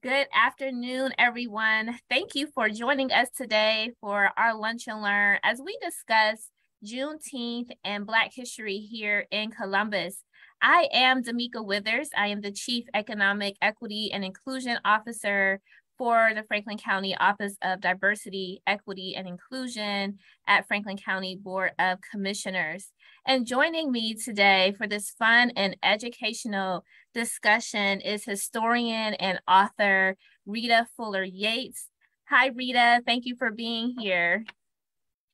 Good afternoon, everyone. Thank you for joining us today for our Lunch and Learn as we discuss Juneteenth and Black history here in Columbus. I am Damika Withers. I am the Chief Economic Equity and Inclusion Officer for the Franklin County Office of Diversity, Equity, and Inclusion at Franklin County Board of Commissioners. And joining me today for this fun and educational discussion is historian and author Rita Fuller-Yates. Hi, Rita. Thank you for being here.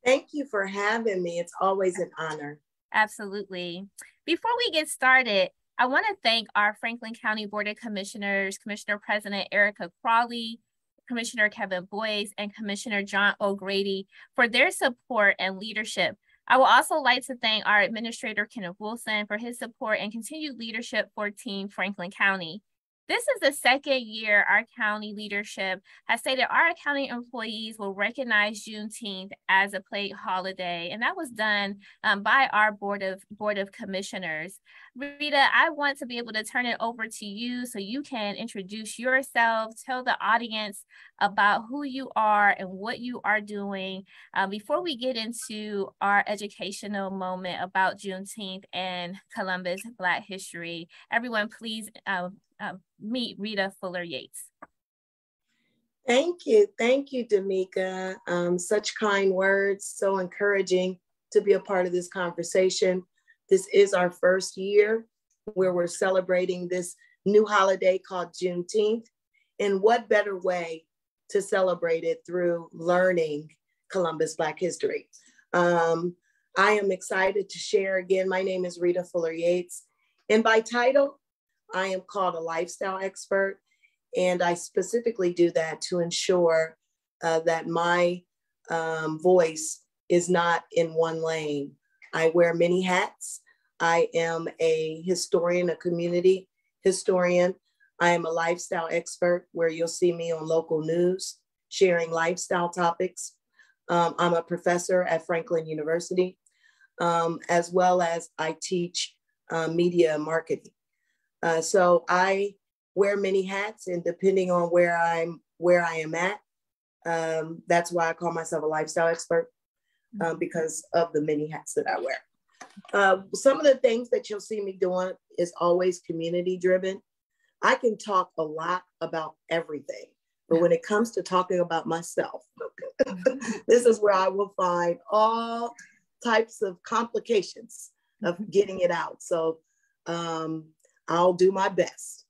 Thank you for having me. It's always an honor. Absolutely. Before we get started, I want to thank our Franklin County Board of Commissioners, Commissioner President Erica Crawley, Commissioner Kevin Boyce, and Commissioner John O'Grady for their support and leadership. I would also like to thank our Administrator Kenneth Wilson for his support and continued leadership for Team Franklin County. This is the second year our county leadership has stated our county employees will recognize Juneteenth as a paid holiday, and that was done by our Board of Commissioners. Rita, I want to be able to turn it over to you so you can introduce yourself, tell the audience about who you are and what you are doing before we get into our educational moment about Juneteenth and Columbus Black history. Everyone, please meet Rita Fuller-Yates. Thank you, Damika. Such kind words, so encouraging to be a part of this conversation. This is our first year where we're celebrating this new holiday called Juneteenth. And what better way to celebrate it through learning Columbus Black history? I am excited to share again. My name is Rita Fuller-Yates, and by title, I am called a lifestyle expert, and I specifically do that to ensure that my voice is not in one lane. I wear many hats. I am a historian, a community historian. I am a lifestyle expert where you'll see me on local news, sharing lifestyle topics. I'm a professor at Franklin University, as well as I teach media and marketing. So I wear many hats, and depending on where I am at, that's why I call myself a lifestyle expert, because of the many hats that I wear. Some of the things that you'll see me doing is always community driven. I can talk a lot about everything, but when it comes to talking about myself, this is where I will find all types of complications of getting it out. So I'll do my best.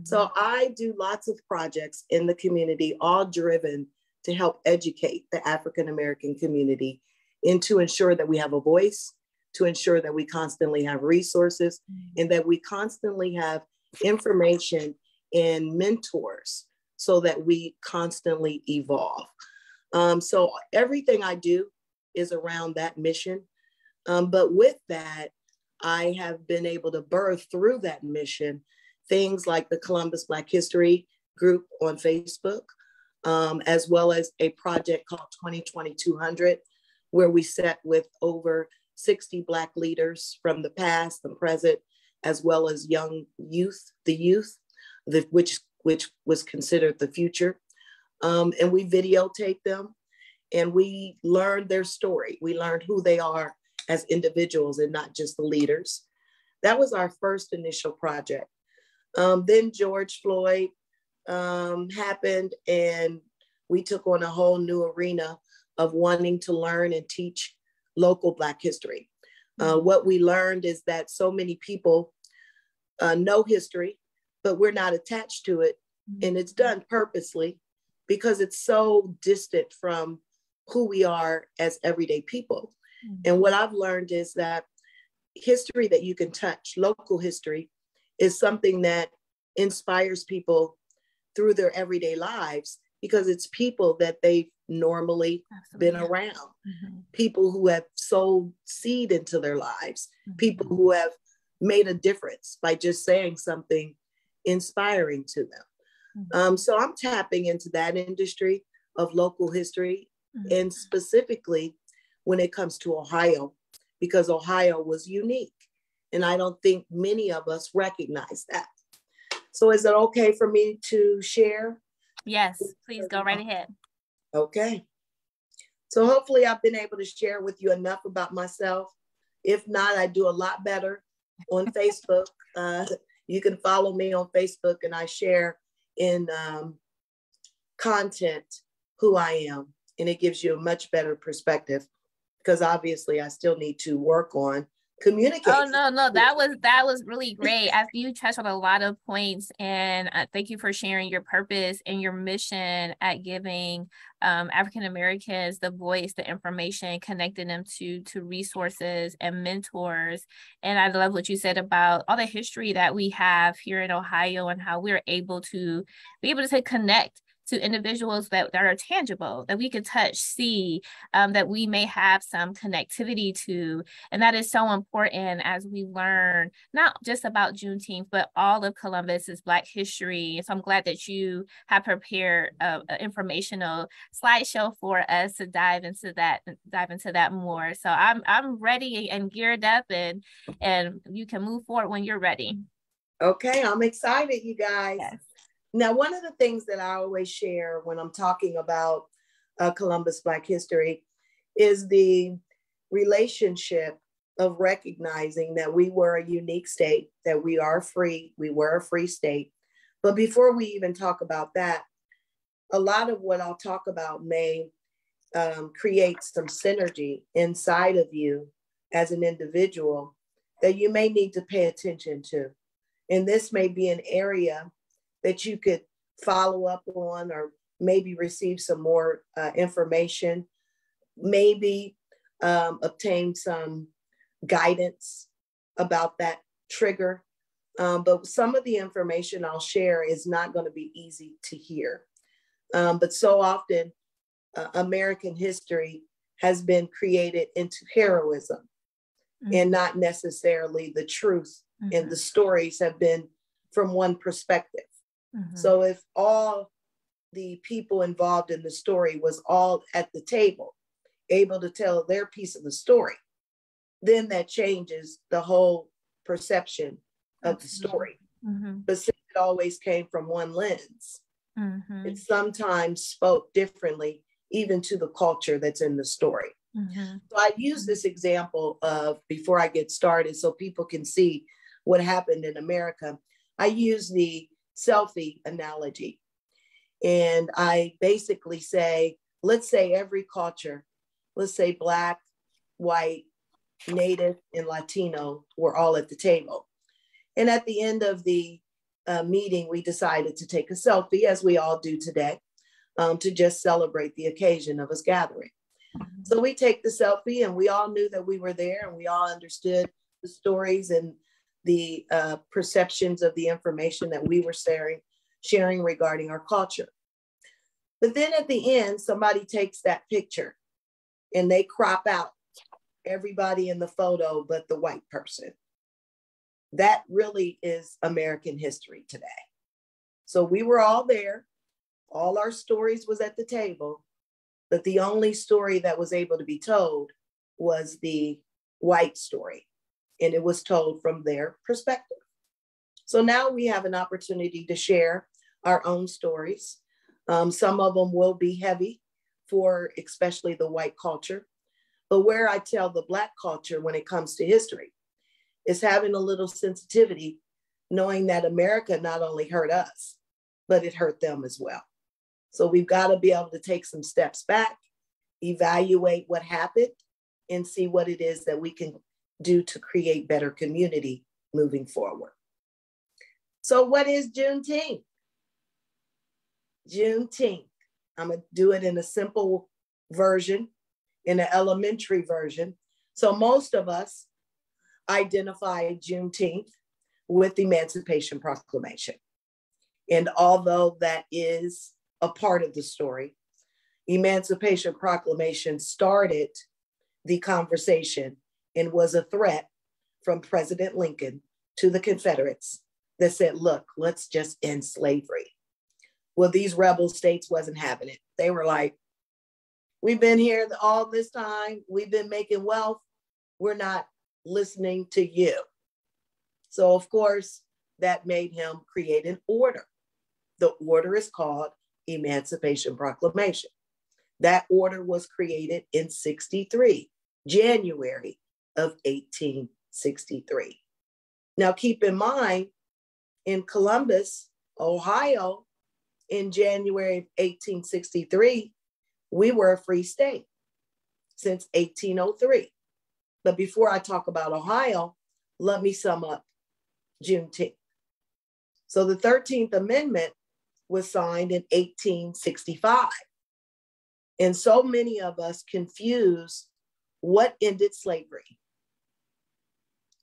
So I do lots of projects in the community, all driven to help educate the African-American community and to ensure that we have a voice, to ensure that we constantly have resources, and that we constantly have information and mentors so that we constantly evolve. So everything I do is around that mission. But with that, I have been able to birth through that mission things like the Columbus Black History group on Facebook, as well as a project called 2020-200, where we sat with over 60 Black leaders from the past, the present, as well as young youth, which was considered the future. And we videotaped them, and we learned their story. We learned who they are as individuals and not just the leaders. That was our first initial project. Then George Floyd happened, and we took on a whole new arena of wanting to learn and teach local Black history. What we learned is that so many people know history, but we're not attached to it. And it's done purposely because it's so distant from who we are as everyday people. And what I've learned is that history that you can touch, local history, is something that inspires people through their everyday lives because it's people that they've normally been around, people who have sowed seed into their lives, people who have made a difference by just saying something inspiring to them. So I'm tapping into that industry of local history, and specifically when it comes to Ohio, because Ohio was unique. And I don't think many of us recognize that. So is it okay for me to share? Yes, please go right ahead. Okay. So hopefully I've been able to share with you enough about myself. If not, I do a lot better on Facebook. You can follow me on Facebook, and I share in content who I am, and it gives you a much better perspective, because obviously I still need to work on communicating. Oh, no, that was really great. After you touched on a lot of points, and thank you for sharing your purpose and your mission at giving African Americans the voice, the information, connecting them to resources and mentors. And I love what you said about all the history that we have here in Ohio and how we're able to connect to individuals that are tangible, that we can touch, see, that we may have some connectivity to. And that is so important as we learn not just about Juneteenth, but all of Columbus's Black history. So I'm glad that you have prepared an informational slideshow for us to dive into that more. So I'm ready and geared up, and you can move forward when you're ready. Okay, I'm excited, you guys. Yes. Now, one of the things that I always share when I'm talking about Columbus Black history is the relationship of recognizing that we were a unique state, that we are free, we were a free state. But before we even talk about that, a lot of what I'll talk about may create some synergy inside of you as an individual that you may need to pay attention to. And this may be an area that you could follow up on, or maybe receive some more information, maybe obtain some guidance about that trigger. But some of the information I'll share is not going to be easy to hear. But so often, American history has been created into heroism, and not necessarily the truth. And the stories have been from one perspective. So if all the people involved in the story was all at the table, able to tell their piece of the story, then that changes the whole perception of the story. But since it always came from one lens, it sometimes spoke differently, even to the culture that's in the story. So I use this example of, before I get started, so people can see what happened in America, I use the selfie analogy. And I basically say, let's say every culture, let's say Black, white, Native, and Latino were all at the table. And at the end of the meeting, we decided to take a selfie, as we all do today, to just celebrate the occasion of us gathering. So we take the selfie, and we all knew that we were there, and we all understood the stories and the perceptions of the information that we were sharing regarding our culture. But then at the end, somebody takes that picture and they crop out everybody in the photo but the white person. That really is American history today. So we were all there. All our stories was at the table, but the only story that was able to be told was the white story. And it was told from their perspective. So now we have an opportunity to share our own stories. Some of them will be heavy for especially the white culture, but where I tell the Black culture when it comes to history is having a little sensitivity, knowing that America not only hurt us, but it hurt them as well. So we've got to be able to take some steps back, evaluate what happened, and see what it is that we can do to create better community moving forward. So what is Juneteenth? Juneteenth, I'm gonna do it in a simple version, in an elementary version. So most of us identify Juneteenth with the Emancipation Proclamation. And although that is a part of the story, Emancipation Proclamation started the conversation and was a threat from President Lincoln to the Confederates that said, look, let's just end slavery. Well, these rebel states wasn't having it. They were like, we've been here all this time. We've been making wealth. We're not listening to you. So of course, that made him create an order. The order is called Emancipation Proclamation. That order was created in 63, January of 1863. Now, keep in mind, in Columbus, Ohio, in January of 1863, we were a free state since 1803. But before I talk about Ohio, let me sum up Juneteenth. So the 13th Amendment was signed in 1865. And so many of us confuse what ended slavery.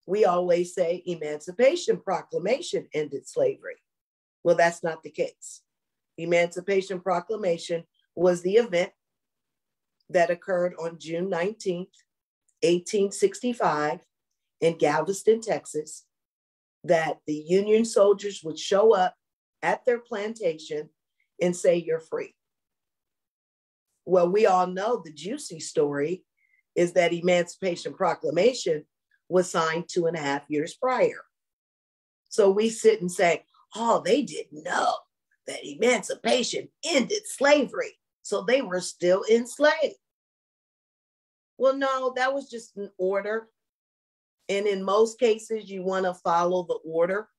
We always say Emancipation Proclamation ended slavery. Well, that's not the case. Emancipation Proclamation was the event that occurred on June 19th, 1865 in Galveston, Texas, that the Union soldiers would show up at their plantation and say, "You're free." Well, we all know the juicy story is that Emancipation Proclamation was signed 2.5 years prior. So we sit and say, "Oh, they didn't know that emancipation ended slavery, so they were still enslaved." Well, no, that was just an order. And in most cases, you want to follow the order.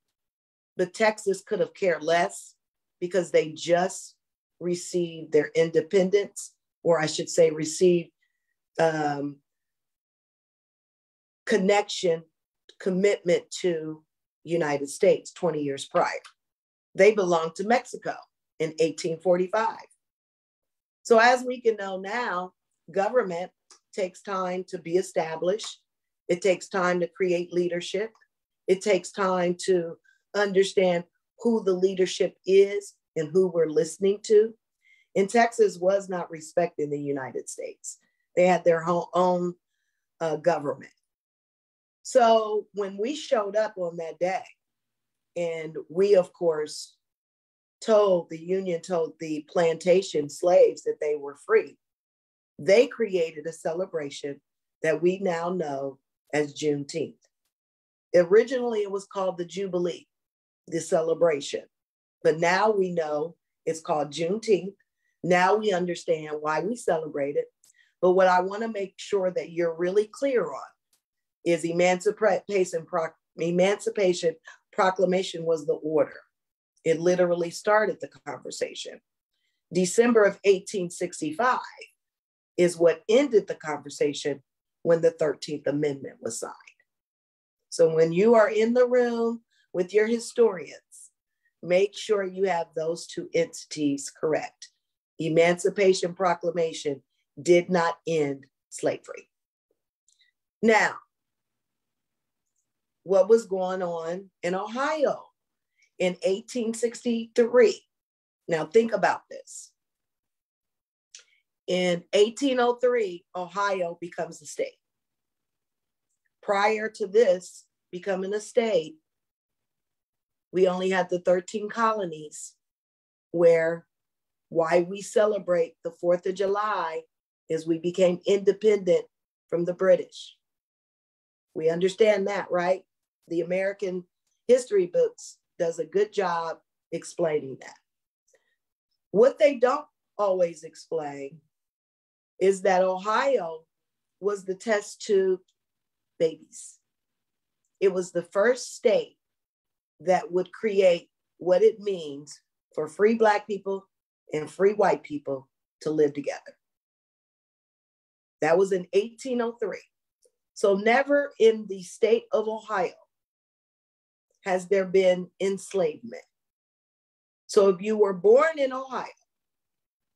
But Texas could have cared less because they just received their independence, or I should say received commitment to United States 20 years prior. They belonged to Mexico in 1845. So as we can know now, government takes time to be established. It takes time to create leadership. It takes time to understand who the leadership is and who we're listening to. And Texas was not respecting the United States. They had their own government. So when we showed up on that day, and we, of course, the Union told the plantation slaves that they were free, they created a celebration that we now know as Juneteenth. Originally, it was called the Jubilee, the celebration. But now we know it's called Juneteenth. Now we understand why we celebrate it. But what I want to make sure that you're really clear on is Emancipation Proclamation was the order. It literally started the conversation. December of 1865 is what ended the conversation when the 13th Amendment was signed. So when you are in the room with your historians, make sure you have those two entities correct. Emancipation Proclamation did not end slavery. Now, what was going on in Ohio in 1863? Now think about this. In 1803, Ohio becomes a state. Prior to this becoming a state, we only had the 13 colonies, where why we celebrate the 4th of July is we became independent from the British. We understand that, right? The American history books does a good job explaining that. What they don't always explain is that Ohio was the test tube babies. It was the first state that would create what it means for free Black people and free white people to live together. That was in 1803. So never in the state of Ohio has there been enslavement. So if you were born in Ohio,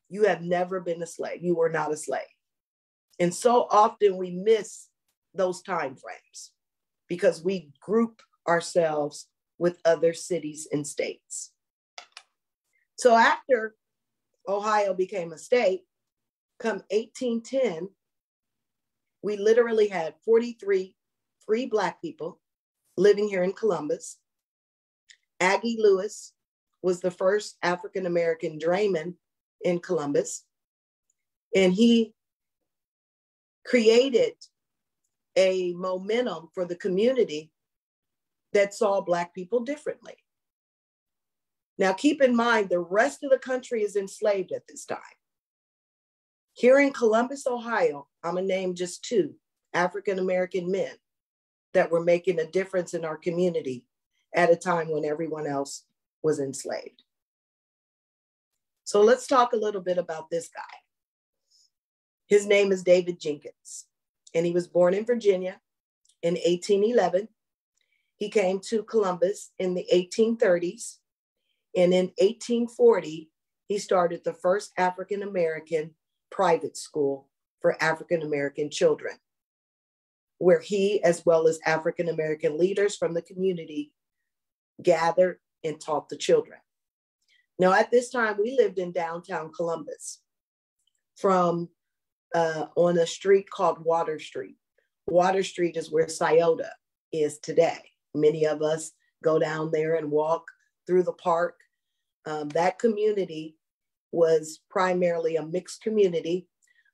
you have never been a slave. You were not a slave. And so often we miss those time frames because we group ourselves with other cities and states. So after Ohio became a state, come 1810, we literally had 43 free Black people living here in Columbus. Aggie Lewis was the first African-American drayman in Columbus. And he created a momentum for the community that saw Black people differently. Now, keep in mind, the rest of the country is enslaved at this time. Here in Columbus, Ohio, I'm gonna name just two African-American men that were making a difference in our community at a time when everyone else was enslaved. So let's talk a little bit about this guy. His name is David Jenkins, and he was born in Virginia in 1811. He came to Columbus in the 1830s, and in 1840, he started the first African-American private school for African-American children, where he, as well as African-American leaders from the community, gathered and taught the children. Now, at this time, we lived in downtown Columbus on a street called Water Street. Water Street is where Scioto is today. Many of us go down there and walk through the park. That community was primarily a mixed community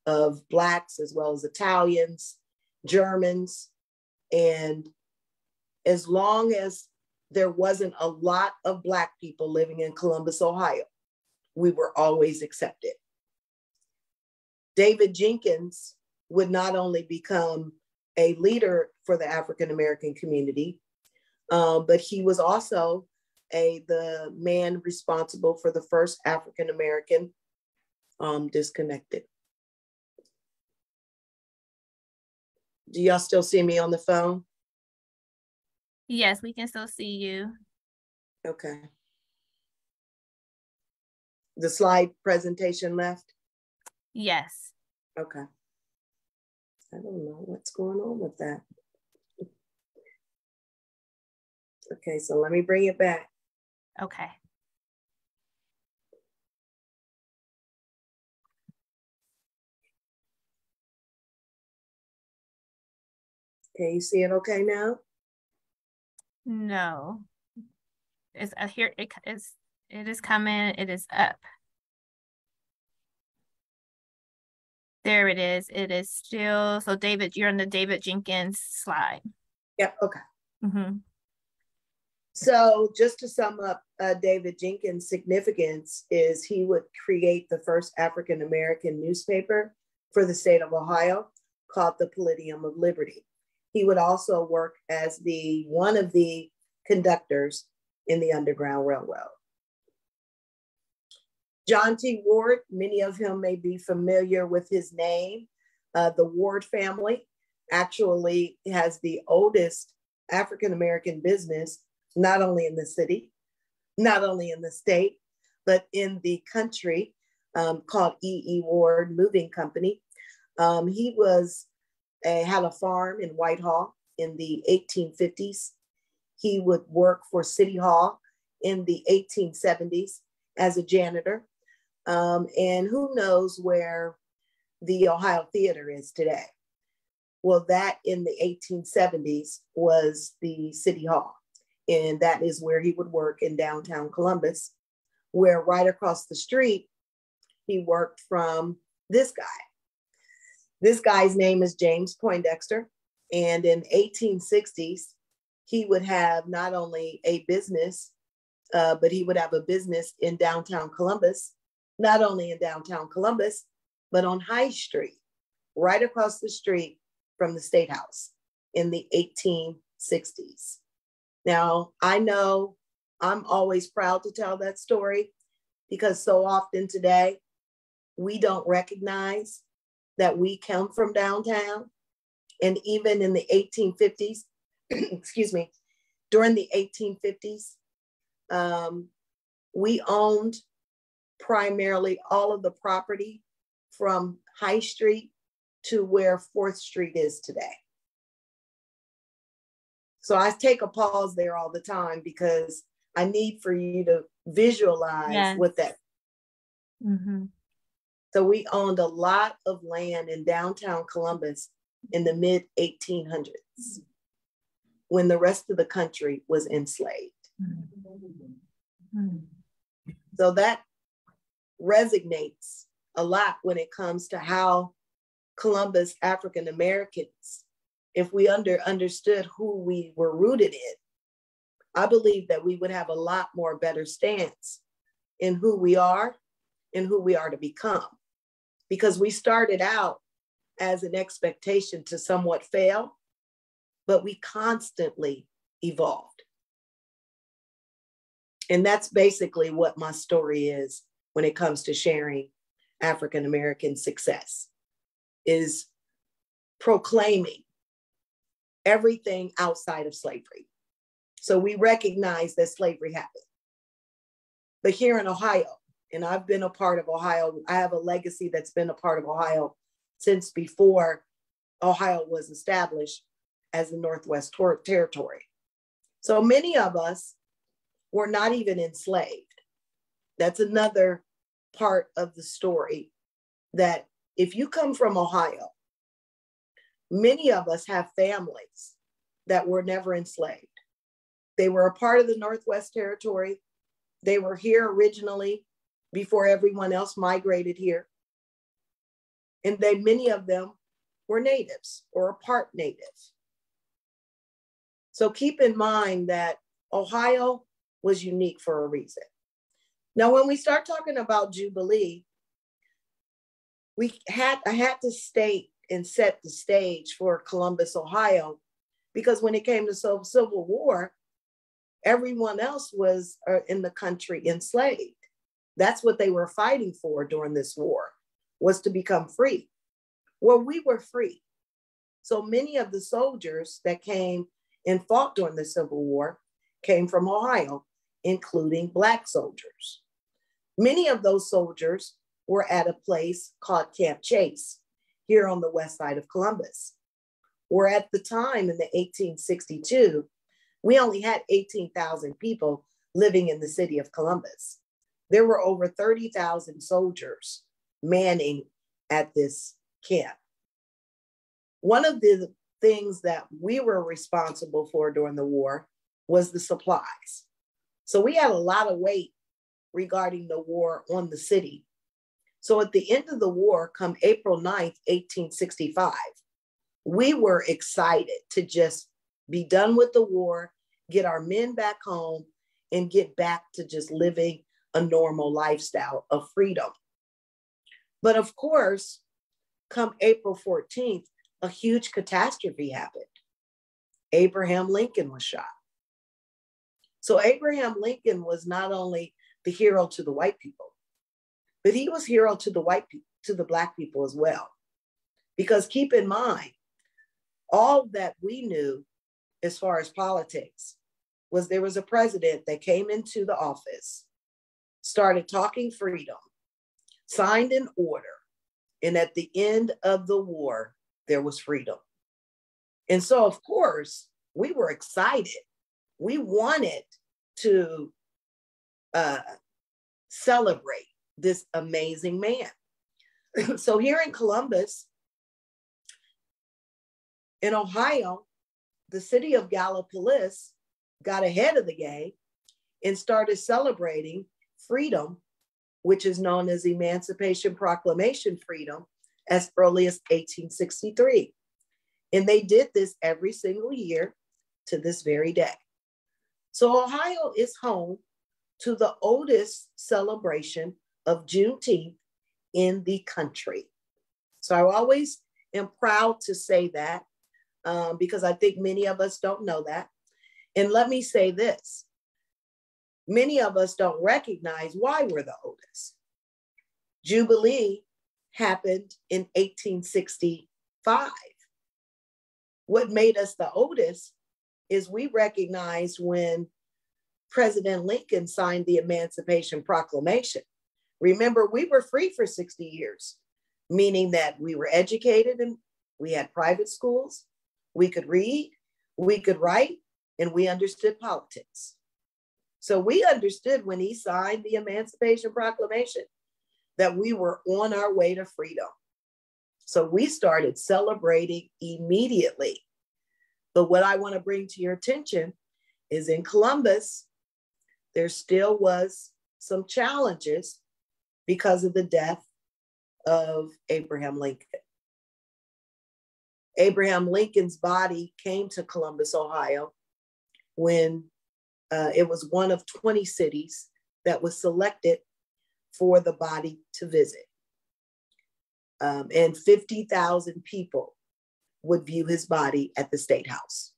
of Blacks as well as Italians, Germans, and as long as there wasn't a lot of Black people living in Columbus, Ohio, we were always accepted. David Jenkins would not only become a leader for the African-American community, but he was also the man responsible for the first African-American disconnected. Do y'all still see me on the phone? Yes, we can still see you. Okay. The slide presentation left? Yes. Okay. I don't know what's going on with that. Okay, so let me bring it back. Okay. Can you see it okay now? No. It's here. It is coming. It is up. There it is. It is still. So David, you're on the David Jenkins slide. Yep. Okay. Mm-hmm. So just to sum up David Jenkins' significance is he would create the first African-American newspaper for the state of Ohio called the Palladium of Liberty. He would also work as one of the conductors in the Underground Railroad. John T. Ward, many of him may be familiar with his name. The Ward family actually has the oldest African-American business, not only in the city, not only in the state, but in the country, called E.E. Ward Moving Company. He had a farm in Whitehall in the 1850s. He would work for City Hall in the 1870s as a janitor. And who knows where the Ohio Theater is today? Well, that in the 1870s was the City Hall. And that is where he would work in downtown Columbus, where right across the street, he worked from this guy. This guy's name is James Poindexter. And in 1860s, he would have not only a business, but he would have a business in downtown Columbus, not only in downtown Columbus, but on High Street, right across the street from the State House in the 1860s. Now, I know I'm always proud to tell that story because so often today, we don't recognize that we come from downtown. And even in the 1850s, excuse me, during the 1850s, we owned primarily all of the property from High Street to where 4th Street is today. So I take a pause there all the time because I need for you to visualize what that. Mm-hmm. So we owned a lot of land in downtown Columbus in the mid 1800s when the rest of the country was enslaved. Mm-hmm. So that resonates a lot when it comes to how Columbus African Americans, if we understood who we were rooted in, I believe that we would have a lot more better stance in who we are and who we are to become. Because we started out as an expectation to somewhat fail, but we constantly evolved. And that's basically what my story is when it comes to sharing African-American success, is proclaiming everything outside of slavery. So we recognize that slavery happened. But here in Ohio, and I've been a part of Ohio, I have a legacy that's been a part of Ohio since before Ohio was established as the Northwest Territory. So many of us were not even enslaved. That's another part of the story, that if you come from Ohio, many of us have families that were never enslaved. They were a part of the Northwest Territory. They were here originally before everyone else migrated here. And then many of them were natives or a part native. So keep in mind that Ohio was unique for a reason. Now, when we start talking about Jubilee, I had to state and set the stage for Columbus, Ohio, because when it came to Civil War, everyone else was in the country enslaved. That's what they were fighting for during this war, was to become free. Well, we were free. So many of the soldiers that came and fought during the Civil War came from Ohio, including Black soldiers. Many of those soldiers were at a place called Camp Chase here on the west side of Columbus, where at the time in the 1862, we only had 18,000 people living in the city of Columbus. There were over 30,000 soldiers manning at this camp. One of the things that we were responsible for during the war was the supplies. So we had a lot of weight regarding the war on the city. So at the end of the war, come April 9th, 1865, we were excited to just be done with the war, get our men back home, and get back to just living a normal lifestyle of freedom. But of course, come April 14th, a huge catastrophe happened. Abraham Lincoln was shot. So Abraham Lincoln was not only the hero to the white people, but he was hero to the Black people as well. Because keep in mind, all that we knew as far as politics was there was a president that came into the office, started talking freedom, signed an order, and at the end of the war, there was freedom. And so, of course, we were excited. We wanted to celebrate this amazing man. So here in Columbus, in Ohio, the city of Gallipolis got ahead of the game and started celebrating freedom, which is known as Emancipation Proclamation freedom, as early as 1863. And they did this every single year to this very day. So Ohio is home to the oldest celebration of Juneteenth in the country. So I always am proud to say that because I think many of us don't know that. And let me say this, many of us don't recognize why we're the oldest. Jubilee happened in 1865. What made us the oldest is we recognized when President Lincoln signed the Emancipation Proclamation. Remember, we were free for 60 years, meaning that we were educated and we had private schools, we could read, we could write, and we understood politics. So we understood when he signed the Emancipation Proclamation that we were on our way to freedom. So we started celebrating immediately. But what I want to bring to your attention is in Columbus, there still was some challenges because of the death of Abraham Lincoln. Abraham Lincoln's body came to Columbus, Ohio, when It was one of 20 cities that was selected for the body to visit. And 50,000 people would view his body at the State House.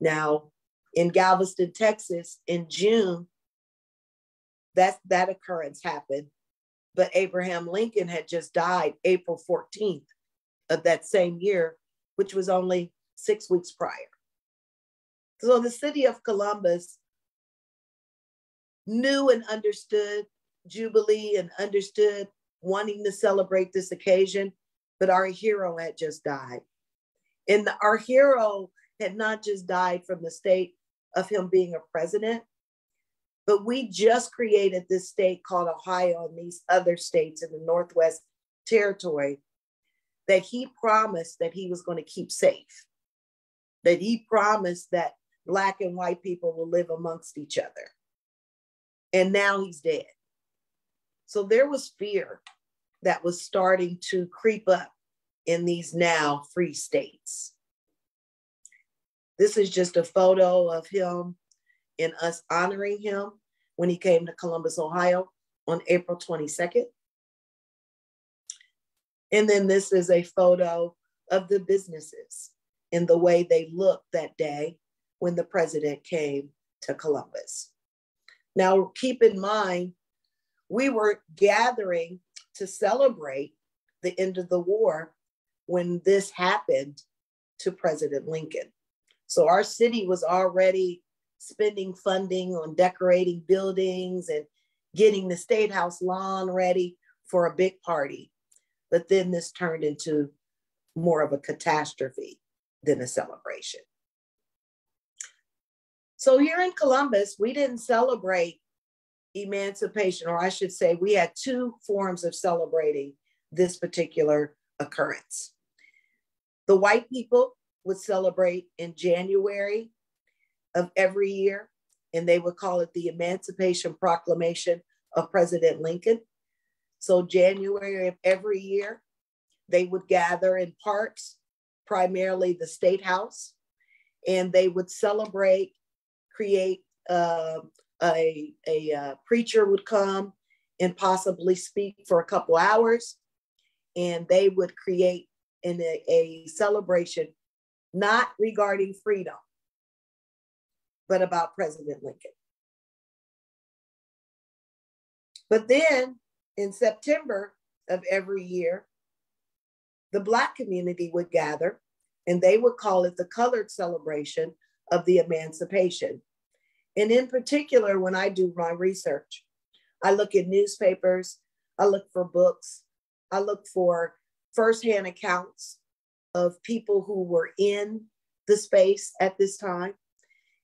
Now, in Galveston, Texas, in June, that occurrence happened, but Abraham Lincoln had just died April 14th of that same year, which was only 6 weeks prior. So the city of Columbus knew and understood Jubilee and understood wanting to celebrate this occasion, but our hero had just died. And our hero had not just died from the state of him being a president, but we just created this state called Ohio and these other states in the Northwest Territory that he promised that he was going to keep safe, that he promised that Black and white people will live amongst each other. And now he's dead. So there was fear that was starting to creep up in these now free states. This is just a photo of him and us honoring him when he came to Columbus, Ohio on April 22nd. And then this is a photo of the businesses and the way they looked that day when the president came to Columbus. Now, keep in mind, we were gathering to celebrate the end of the war when this happened to President Lincoln. So our city was already spending funding on decorating buildings and getting the State House lawn ready for a big party. But then this turned into more of a catastrophe than a celebration. So here in Columbus, we didn't celebrate emancipation, or I should say, we had two forms of celebrating this particular occurrence. The white people would celebrate in January of every year, and they would call it the Emancipation Proclamation of President Lincoln. So January of every year, they would gather in parks, primarily the State House, and they would celebrate, create a preacher would come and possibly speak for a couple hours, and they would create a celebration not regarding freedom, but about President Lincoln. But then in September of every year, the Black community would gather and they would call it the colored celebration of the emancipation. And in particular, when I do my research, I look at newspapers, I look for books, I look for firsthand accounts of people who were in the space at this time.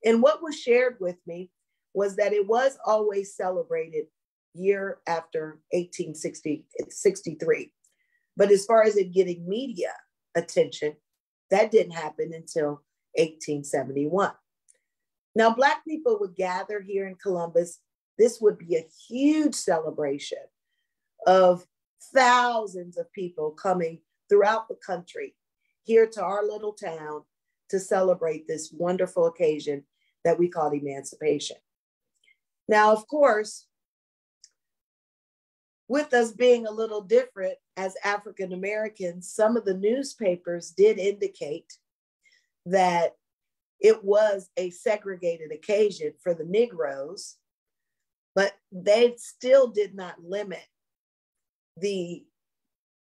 And what was shared with me was that it was always celebrated year after 1863. But as far as it getting media attention, that didn't happen until 1871. Now, Black people would gather here in Columbus. This would be a huge celebration of thousands of people coming throughout the country here to our little town to celebrate this wonderful occasion that we call emancipation. Now, of course, with us being a little different as African Americans, some of the newspapers did indicate that it was a segregated occasion for the Negroes, but they still did not limit the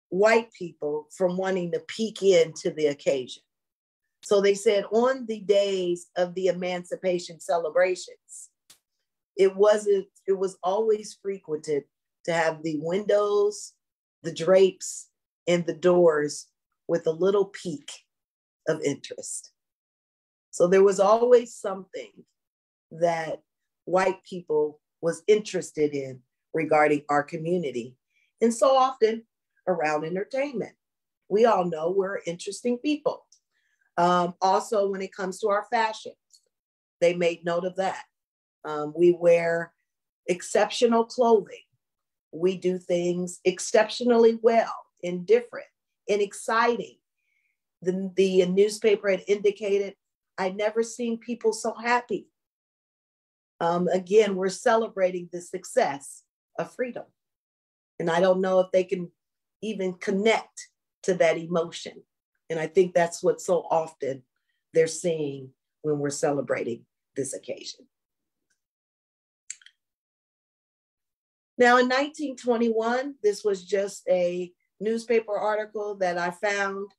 white people from wanting to peek into the occasion. So they said on the days of the emancipation celebrations, it was always frequented to have the windows, the drapes, and the doors with a little peek of interest. So there was always something that white people was interested in regarding our community. And so often around entertainment. We all know we're interesting people. Also, when it comes to our fashion, they made note of that. We wear exceptional clothing. We do things exceptionally well and different and exciting. The newspaper had indicated, I'd never seen people so happy Again, we're celebrating the success of freedom. And I don't know if they can even connect to that emotion. And I think that's what so often they're seeing when we're celebrating this occasion. Now, in 1921, this was just a newspaper article that I found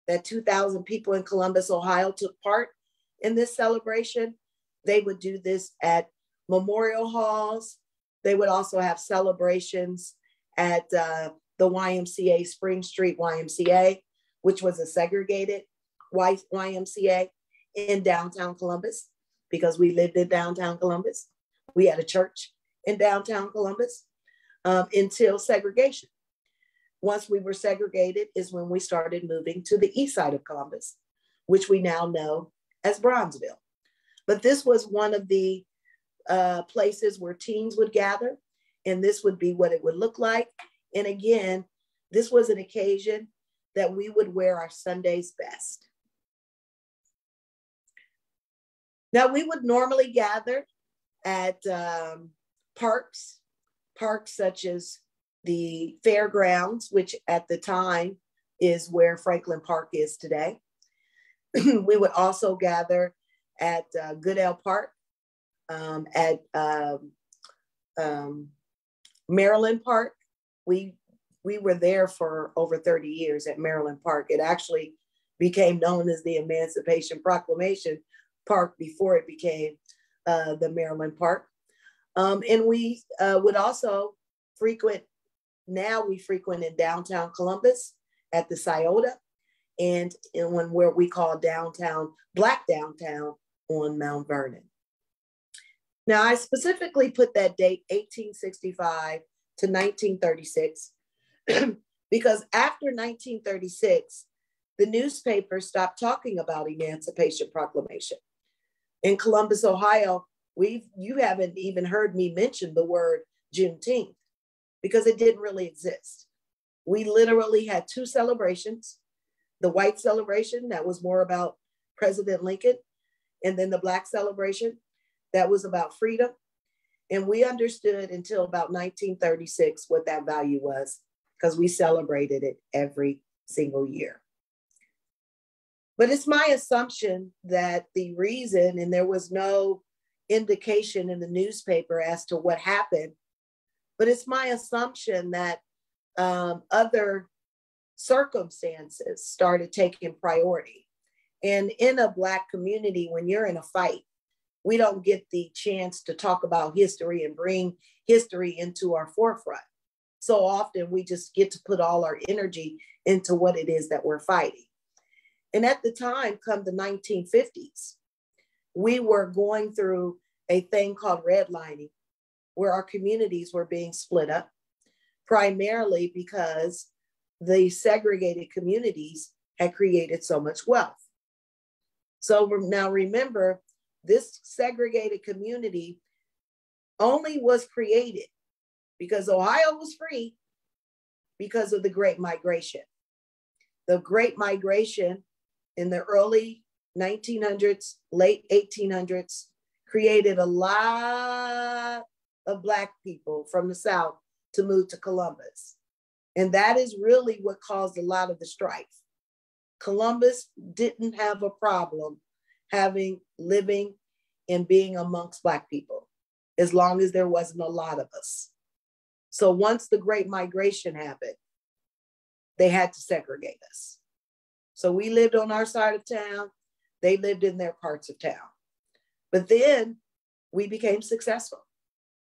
that 2,000 people in Columbus, Ohio took part in this celebration. They would do this at memorial halls. They would also have celebrations at the YMCA, Spring Street YMCA, which was a segregated YMCA in downtown Columbus, because we lived in downtown Columbus. We had a church in downtown Columbus until segregation. Once we were segregated is when we started moving to the east side of Columbus, which we now know as Bronzeville. But this was one of the places where teens would gather, and this would be what it would look like. And again, this was an occasion that we would wear our Sunday's best. Now, we would normally gather at parks such as the fairgrounds, which at the time is where Franklin Park is today. We would also gather at Goodell Park, at Maryland Park. We were there for over 30 years at Maryland Park. It actually became known as the Emancipation Proclamation Park before it became the Maryland Park. And we would also frequent, now we frequent in downtown Columbus at the Scioto, and in one where we call downtown, Black Downtown on Mount Vernon. Now, I specifically put that date 1865 to 1936 because after 1936, the newspaper stopped talking about Emancipation Proclamation. In Columbus, Ohio, you haven't even heard me mention the word Juneteenth because it didn't really exist. We literally had two celebrations: the white celebration that was more about President Lincoln, and then the Black celebration that was about freedom. And we understood until about 1936 what that value was, because we celebrated it every single year. But it's my assumption that the reason, and there was no indication in the newspaper as to what happened, but it's my assumption that other circumstances started taking priority. And in a Black community, when you're in a fight, we don't get the chance to talk about history and bring history into our forefront. So often we just get to put all our energy into what it is that we're fighting. And at the time, come the 1950s, we were going through a thing called redlining, where our communities were being split up, primarily because the segregated communities had created so much wealth. So now remember, this segregated community only was created because Ohio was free because of the Great Migration. The Great Migration in the early 1900s, late 1800s, created a lot of Black people from the South to move to Columbus. And that is really what caused a lot of the strife. Columbus didn't have a problem living and being amongst Black people, as long as there wasn't a lot of us. So once the Great Migration happened, they had to segregate us. So we lived on our side of town, they lived in their parts of town. But then we became successful.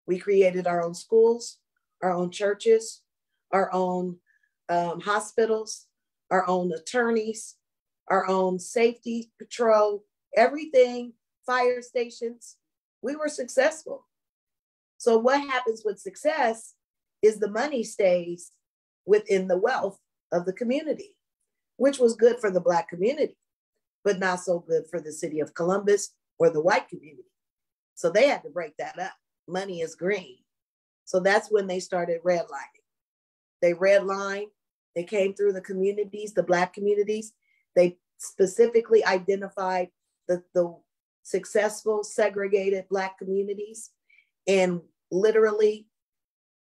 We created our own schools, our own churches, our own hospitals, our own attorneys, our own safety patrol, everything, fire stations. We were successful. So what happens with success is the money stays within the wealth of the community, which was good for the Black community, but not so good for the city of Columbus or the white community. So they had to break that up. Money is green. So that's when they started redlining. They redlined, they came through the communities, the Black communities. They specifically identified the successful segregated Black communities and literally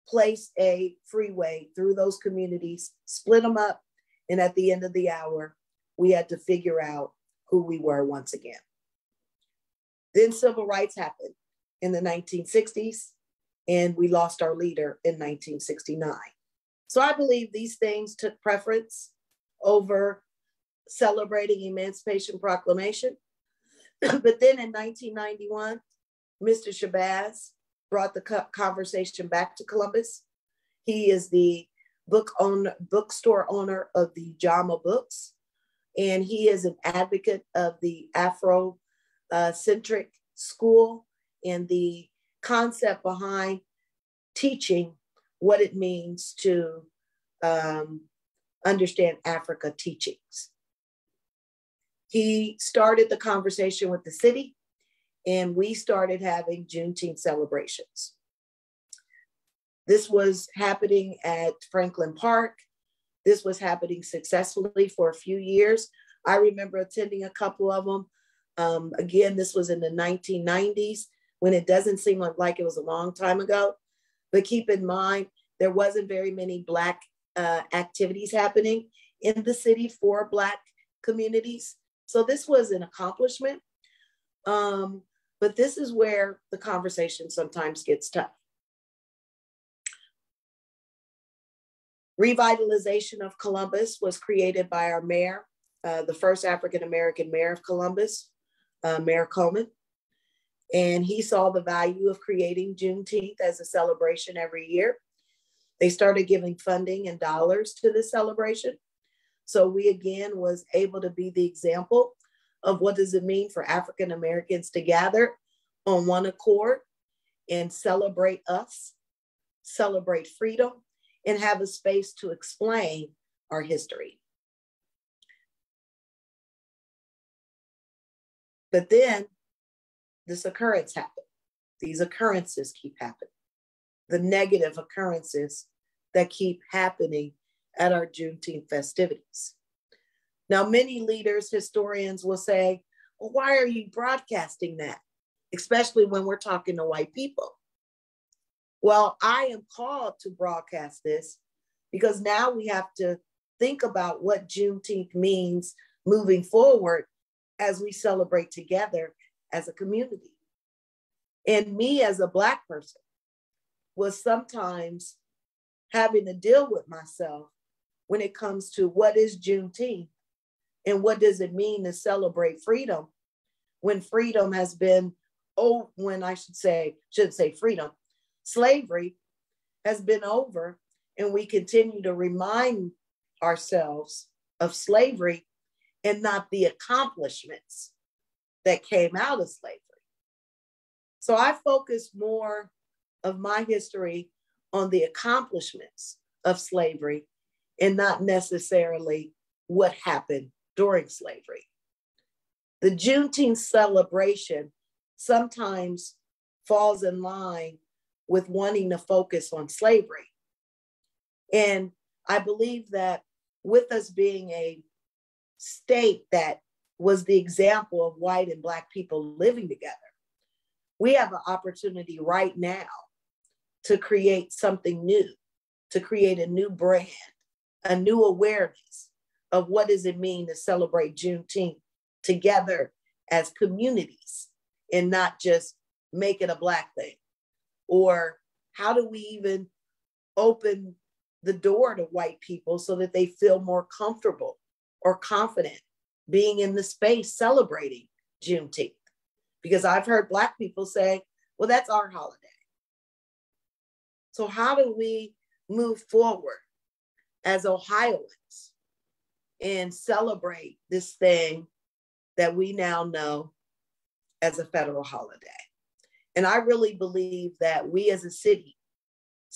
placed a freeway through those communities, split them up, and at the end of the hour, we had to figure out who we were once again. Then civil rights happened in the 1960s, and we lost our leader in 1969. So I believe these things took preference over celebrating Emancipation Proclamation. But then in 1991, Mr. Shabazz brought the conversation back to Columbus. He is the bookstore owner of the JAMA Books, and he is an advocate of the Afro-centric school and the concept behind teaching what it means to understand Africa teachings. He started the conversation with the city, and we started having Juneteenth celebrations. This was happening at Franklin Park. This was happening successfully for a few years. I remember attending a couple of them. Again, this was in the 1990s, when it doesn't seem like it was a long time ago. But keep in mind, there wasn't very many Black activities happening in the city for Black communities. So this was an accomplishment. But this is where the conversation sometimes gets tough. Revitalization of Columbus was created by our mayor, the first African-American mayor of Columbus, Mayor Coleman. And he saw the value of creating Juneteenth as a celebration every year. They started giving funding and dollars to this celebration. So we again was able to be the example of what does it mean for African Americans to gather on one accord and celebrate us, celebrate freedom, and have a space to explain our history. But then this occurrence happened. These occurrences keep happening. The negative occurrences that keep happening at our Juneteenth festivities. Now, many leaders, historians will say, well, why are you broadcasting that? Especially when we're talking to white people. Well, I am called to broadcast this because now we have to think about what Juneteenth means moving forward as we celebrate together as a community. And me as a Black person was sometimes having to deal with myself when it comes to what is Juneteenth and what does it mean to celebrate freedom when freedom has been, shouldn't say freedom, slavery has been over, and we continue to remind ourselves of slavery and not the accomplishments that came out of slavery. So I focus more of my history on the accomplishments of slavery and not necessarily what happened during slavery. The Juneteenth celebration sometimes falls in line with wanting to focus on slavery. And I believe that with us being a state that was the example of white and Black people living together, we have an opportunity right now to create something new, to create a new brand, a new awareness of what does it mean to celebrate Juneteenth together as communities and not just make it a Black thing. Or how do we even open the door to white people so that they feel more comfortable or confident being in the space celebrating Juneteenth? Because I've heard Black people say, well, that's our holiday. So how do we move forward as Ohioans and celebrate this thing that we now know as a federal holiday? And I really believe that we as a city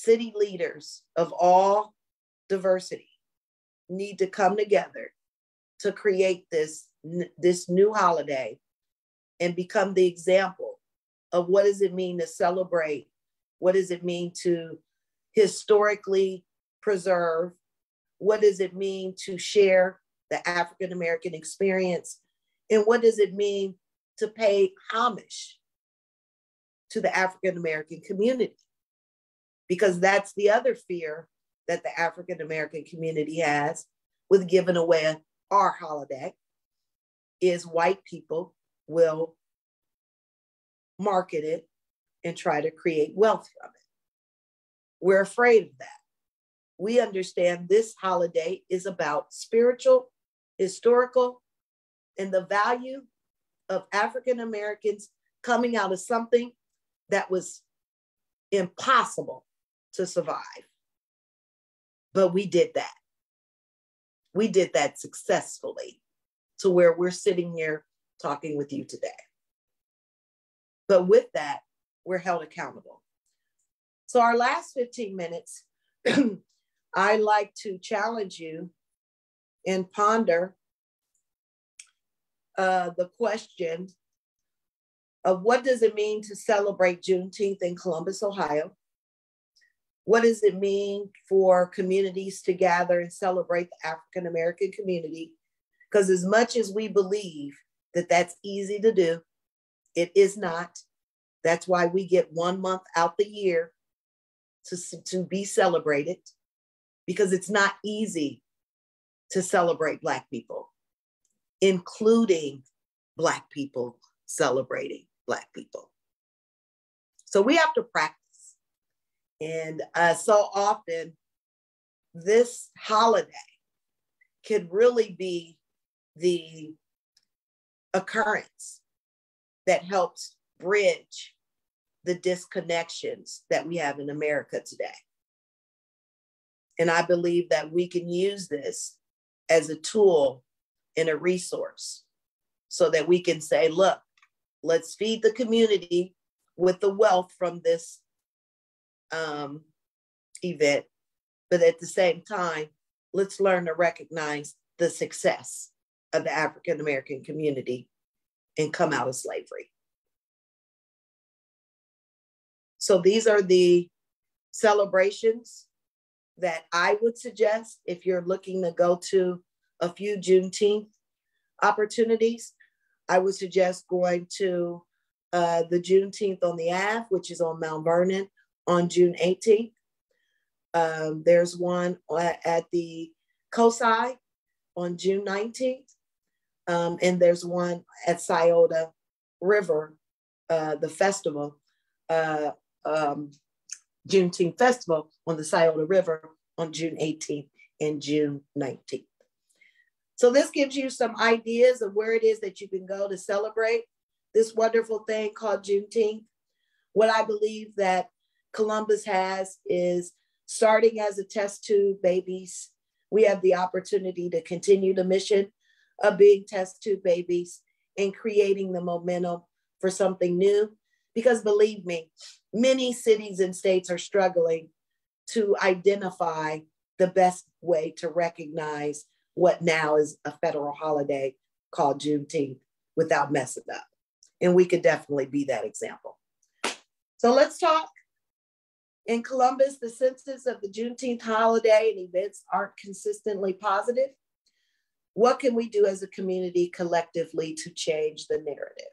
leaders of all diversity need to come together to create this new holiday and become the example of what does it mean to celebrate, what does it mean to historically preserve, what does it mean to share the African American experience, and what does it mean to pay homage to the African American community, because that's the other fear that the African American community has with giving away our holiday, is white people will market it and try to create wealth from it. We're afraid of that. We understand this holiday is about spiritual, historical, and the value of African Americans coming out of something that was impossible to survive. But we did that. We did that successfully to where we're sitting here talking with you today. But with that, we're held accountable. So our last 15 minutes, I like to challenge you and ponder the question of what does it mean to celebrate Juneteenth in Columbus, Ohio? What does it mean for communities to gather and celebrate the African American community? Because as much as we believe that that's easy to do, it is not. That's why we get 1 month out the year to be celebrated, because it's not easy to celebrate Black people, including Black people celebrating Black people. So we have to practice. And so often, this holiday could really be the occurrence that helps bridge the disconnections that we have in America today. And I believe that we can use this as a tool and a resource so that we can say, look, let's feed the community with the wealth from this event, but at the same time, let's learn to recognize the success of the African American community and come out of slavery. So these are the celebrations that I would suggest if you're looking to go to a few Juneteenth opportunities. I would suggest going to the Juneteenth on the Ave, which is on Mount Vernon, on June 18th. There's one at the COSI on June 19th. And there's one at Scioto River, the festival, Juneteenth Festival on the Scioto River on June 18th and June 19th. So this gives you some ideas of where it is that you can go to celebrate this wonderful thing called Juneteenth. What I believe that Columbus has is, starting as a test tube babies, we have the opportunity to continue the mission of being test tube babies and creating the momentum for something new. Because believe me, many cities and states are struggling to identify the best way to recognize what now is a federal holiday called Juneteenth without messing up. And we could definitely be that example. So let's talk. In Columbus, the census of the Juneteenth holiday and events aren't consistently positive. What can we do as a community collectively to change the narrative?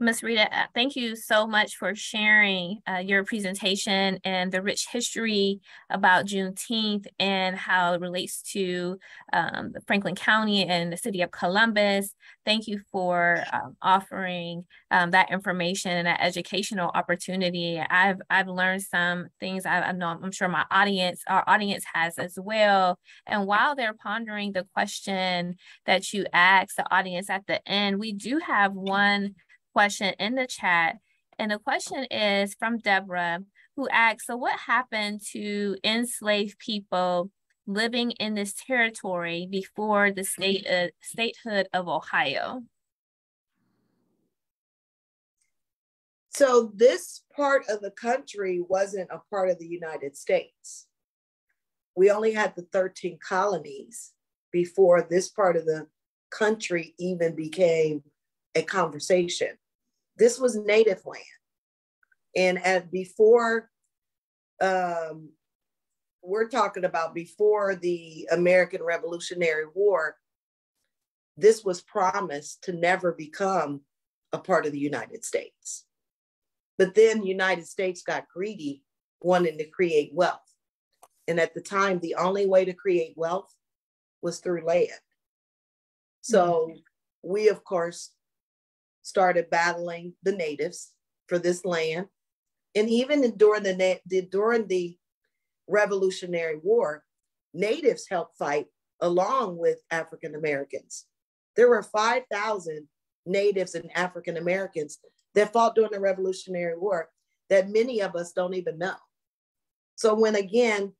Ms. Rita, thank you so much for sharing your presentation and the rich history about Juneteenth and how it relates to Franklin County and the city of Columbus. Thank you for offering that information and that educational opportunity. I've learned some things. I know, I'm sure our audience has as well. And while they're pondering the question that you asked the audience at the end, we do have one question in the chat. And the question is from Deborah, who asks, so what happened to enslaved people living in this territory before the statehood of Ohio? So this part of the country wasn't a part of the United States. We only had the 13 colonies before this part of the country even became a conversation. This was native land. And before we're talking about before the American Revolutionary War, this was promised to never become a part of the United States. But then the United States got greedy, wanting to create wealth. And at the time, the only way to create wealth was through land. So we, of course, started battling the natives for this land. And even during the Revolutionary War, natives helped fight along with African Americans. There were 5,000 natives and African Americans that fought during the Revolutionary War that many of us don't even know. So when, again,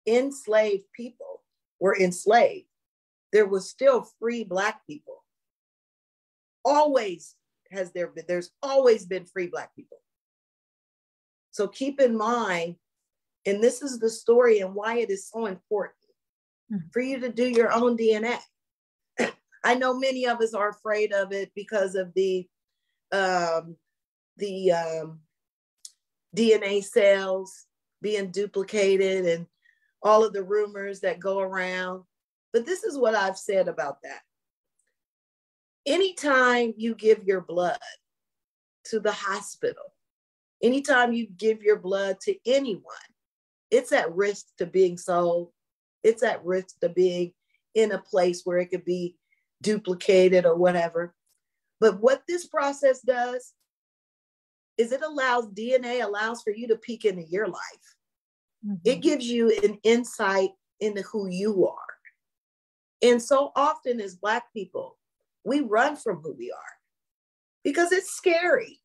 enslaved people were enslaved, there was still free Black people. There's always been free Black people. So keep in mind, and this is the story and why it is so important for you to do your own DNA. I know many of us are afraid of it because of the DNA cells being duplicated and all of the rumors that go around. But this is what I've said about that. Anytime you give your blood to the hospital, anytime you give your blood to anyone, it's at risk to being sold. It's at risk to being in a place where it could be duplicated or whatever. But what this process does is DNA allows for you to peek into your life. It gives you an insight into who you are. And so often as Black people, we run from who we are because it's scary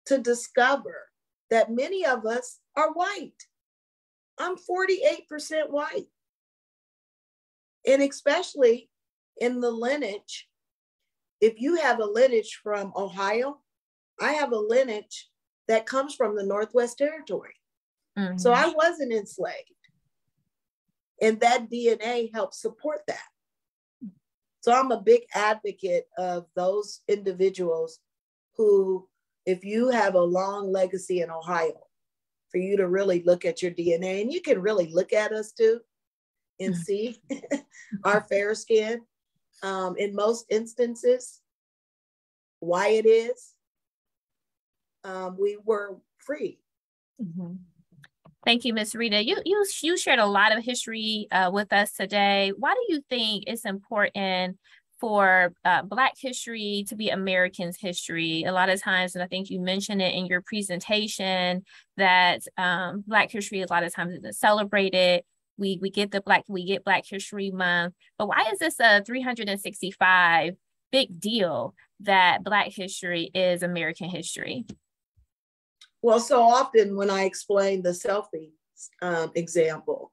to discover that many of us are white. I'm 48% white. And especially in the lineage, if you have a lineage from Ohio, I have a lineage that comes from the Northwest Territory. So I wasn't enslaved. And that DNA helps support that. So I'm a big advocate of those individuals who, if you have a long legacy in Ohio, for you to really look at your DNA, and you can really look at us too and see our fair skin. In most instances, why it is, we were free. Thank you, Ms. Rita. You shared a lot of history with us today. Why do you think it's important for Black history to be Americans' history? A lot of times, and I think you mentioned it in your presentation, that Black history a lot of times isn't celebrated. We get Black History Month, but why is this a 365 big deal that Black history is American history? Well, so often when I explain the selfie example,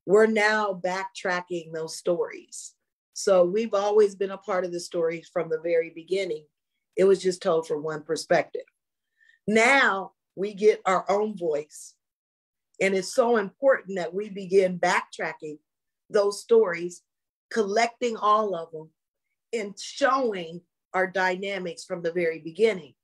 we're now backtracking those stories. So we've always been a part of the stories from the very beginning. It was just told from one perspective. Now we get our own voice. And it's so important that we begin backtracking those stories, collecting all of them, and showing our dynamics from the very beginning.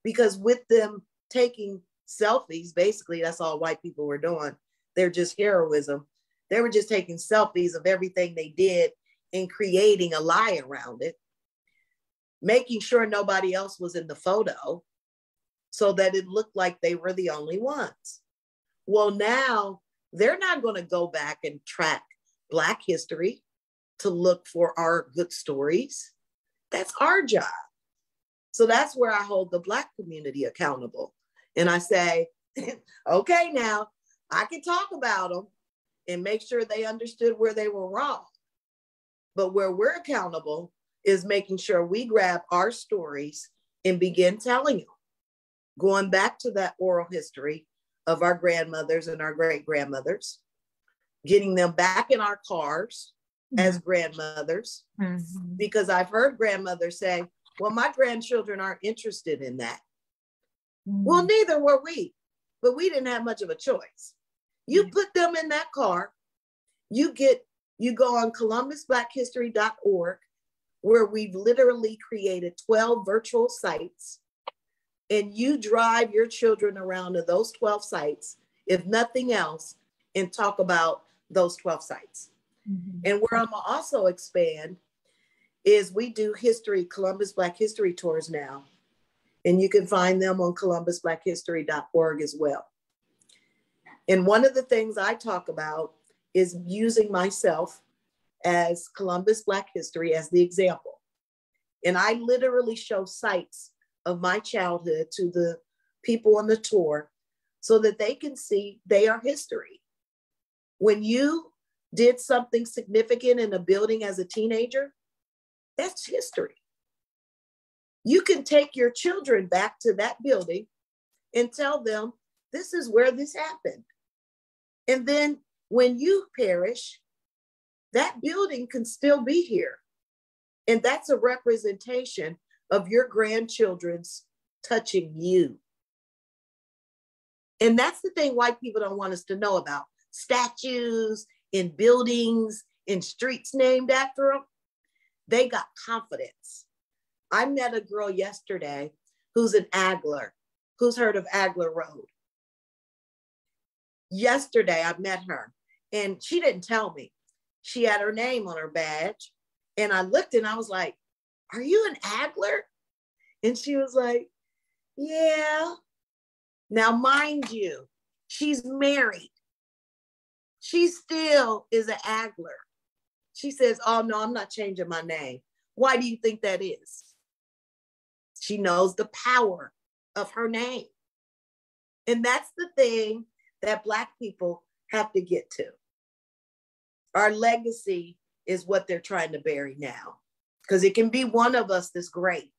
Because with them taking selfies, basically that's all white people were doing. They're just heroism. They were just taking selfies of everything they did and creating a lie around it, making sure nobody else was in the photo so that it looked like they were the only ones. Well, now they're not going to go back and track Black history to look for our good stories. That's our job. So that's where I hold the Black community accountable. And I say, okay, now I can talk about them and make sure they understood where they were wrong. But where we're accountable is making sure we grab our stories and begin telling them, going back to that oral history of our grandmothers and our great-grandmothers, getting them back in our cars as grandmothers, because I've heard grandmothers say, well, my grandchildren aren't interested in that. Well, neither were we, but we didn't have much of a choice. You put them in that car, you go on columbusblackhistory.org, where we've literally created 12 virtual sites, and you drive your children around to those 12 sites. if nothing else, and talk about those 12 sites. Mm-hmm. And where I'm gonna also expand is we do Columbus Black History tours now. And you can find them on columbusblackhistory.org as well. And one of the things I talk about is using myself as Columbus Black History as the example. And I literally show sites of my childhood to the people on the tour so that they can see they are history. When you did something significant in a building as a teenager, that's history. You can take your children back to that building and tell them, this is where this happened. And then when you perish, that building can still be here. And that's a representation of your grandchildren's touching you. And that's the thing white people don't want us to know about. Statues in buildings, in streets named after them, they got confidence. I met a girl yesterday who's an Agler, who's heard of Agler Road. Yesterday, I met her and she didn't tell me. She had her name on her badge. And I looked and I was like, are you an Agler? And she was like, yeah. Now, mind you, she's married. She still is an Agler. She says, oh no, I'm not changing my name. Why do you think that is? She knows the power of her name. And that's the thing that Black people have to get to. Our legacy is what they're trying to bury now. Because it can be one of us that's great.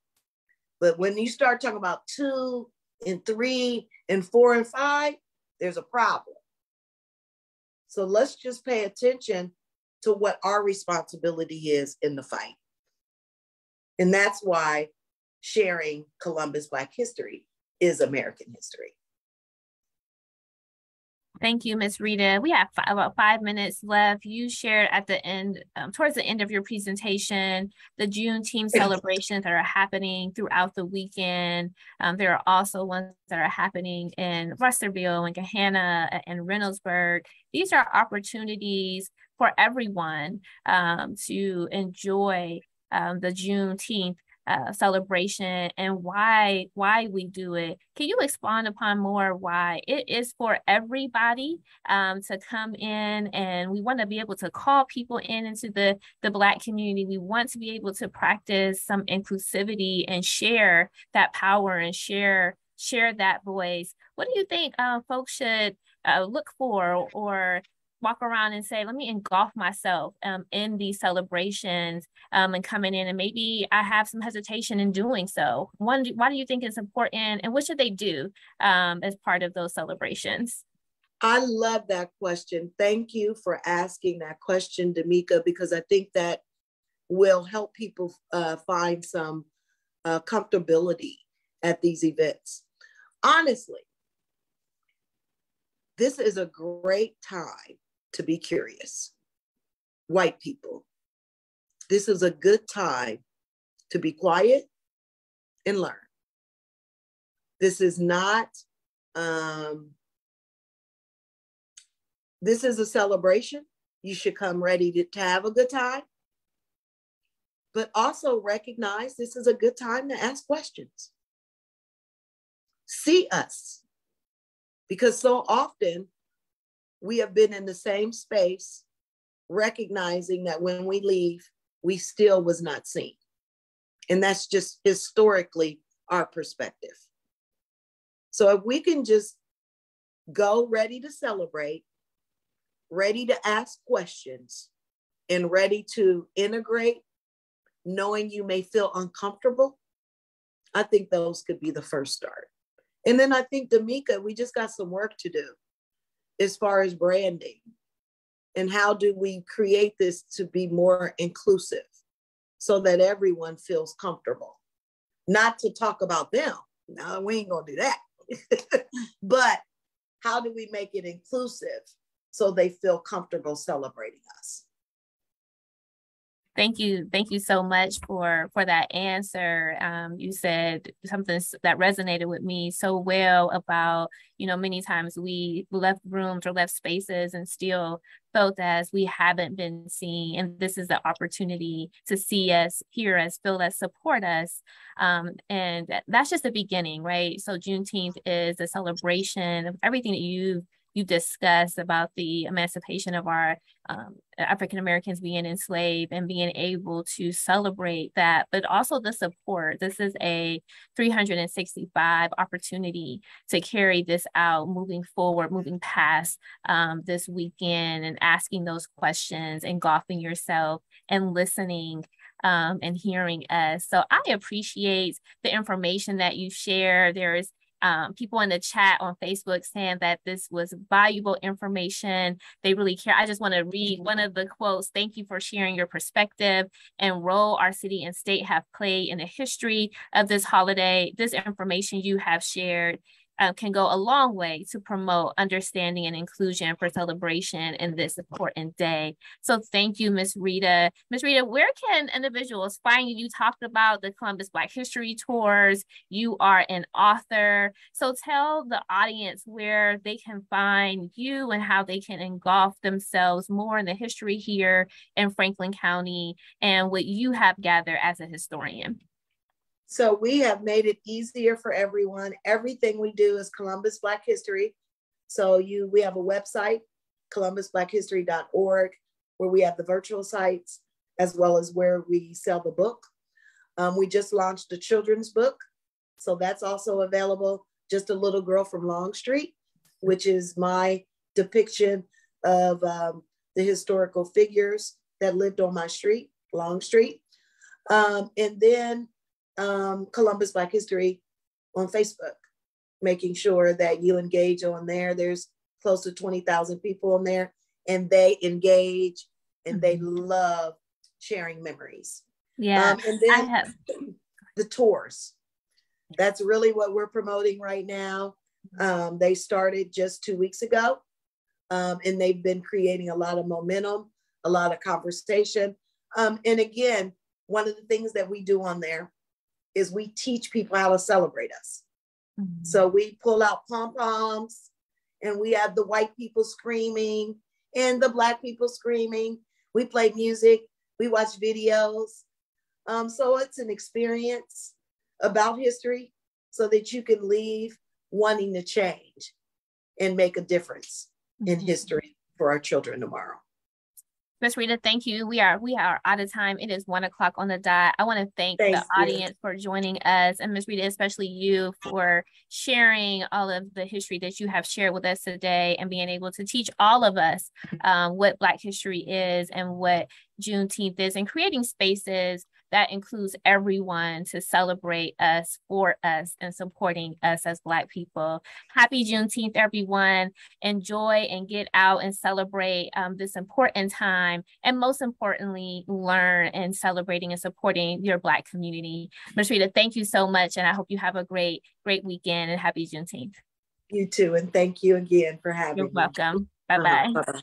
But when you start talking about 2 and 3 and 4 and 5, there's a problem. So let's just pay attention to what our responsibility is in the fight. And that's why sharing Columbus Black history is American history. Thank you, Ms. Rita. We have about 5 minutes left. You shared at the end, towards the end of your presentation, the Juneteenth celebrations that are happening throughout the weekend. There are also ones that are happening in Rusterville and Gahanna and Reynoldsburg. These are opportunities for everyone to enjoy the Juneteenth celebration and why we do it. Can you expand upon more why it is for everybody to come in, and we want to be able to call people into the Black community. We want to be able to practice some inclusivity and share that power and share that voice. What do you think folks should look for or walk around and say, let me engulf myself in these celebrations and coming in, and maybe I have some hesitation in doing so. Why do you think it's important, and what should they do as part of those celebrations? I love that question. Thank you for asking that question, Damika, because I think that will help people find some comfortability at these events. Honestly, this is a great time to be curious. White people, this is a good time to be quiet and learn. This is not, this is a celebration. You should come ready to have a good time, but also recognize this is a good time to ask questions. See us, because so often we have been in the same space, recognizing that when we leave, we still was not seen. And that's just historically our perspective. So if we can just go ready to celebrate, ready to ask questions, and ready to integrate, knowing you may feel uncomfortable, I think those could be the first start. And then I think, Damika, we just got some work to do as far as branding, and how do we create this to be more inclusive so that everyone feels comfortable. Not to talk about them, no, we ain't gonna do that. But how do we make it inclusive so they feel comfortable celebrating us? Thank you. Thank you so much for that answer. You said something that resonated with me so well about, many times we left rooms or left spaces and still felt as we haven't been seen. And this is the opportunity to see us, hear us, feel us, support us. And that's just the beginning, right? So Juneteenth is a celebration of everything that you discussed about the emancipation of our African Americans being enslaved and being able to celebrate that, but also the support. This is a 365 opportunity to carry this out, moving forward, moving past this weekend and asking those questions, engulfing yourself and listening and hearing us. So I appreciate the information that you share. There's people in the chat on Facebook saying that this was valuable information. They really care. I just want to read one of the quotes. Thank you for sharing your perspective and role our city and state have played in the history of this holiday. This information you have shared can go a long way to promote understanding and inclusion for celebration in this important day. So thank you, Ms. Rita. Ms. Rita, where can individuals find you? You talked about the Columbus Black History Tours. You are an author. So tell the audience where they can find you and how they can engulf themselves more in the history here in Franklin County and what you have gathered as a historian. So we have made it easier for everyone. Everything we do is Columbus Black History. So we have a website, columbusblackhistory.org, where we have the virtual sites, as well as where we sell the book. We just launched a children's book. So that's also available, Just a Little Girl from Longstreet, which is my depiction of the historical figures that lived on my street, Longstreet. And then Columbus Black History on Facebook, making sure that you engage on there. There's close to 20,000 people on there, and they engage and they love sharing memories. Yeah. And then the tours. That's really what we're promoting right now. They started just 2 weeks ago, and they've been creating a lot of momentum, a lot of conversation. And again, one of the things that we do on there is we teach people how to celebrate us. Mm-hmm. So we pull out pom-poms and we have the white people screaming and the Black people screaming. We play music, we watch videos. So it's an experience about history so that you can leave wanting to change and make a difference in history for our children tomorrow. Ms. Rita, thank you. We are out of time. It is 1 o'clock on the dot. I want to thank the audience for joining us, and Ms. Rita, especially you, for sharing all of the history that you have shared with us today and being able to teach all of us what Black history is and what Juneteenth is, and creating spaces that includes everyone to celebrate us, for us, and supporting us as Black people. Happy Juneteenth, everyone. Enjoy and get out and celebrate this important time. And most importantly, learn and celebrating and supporting your Black community. Ms. Rita, thank you so much. And I hope you have a great weekend, and happy Juneteenth. You too. And thank you again for having me. You're welcome. Bye-bye. Bye-bye.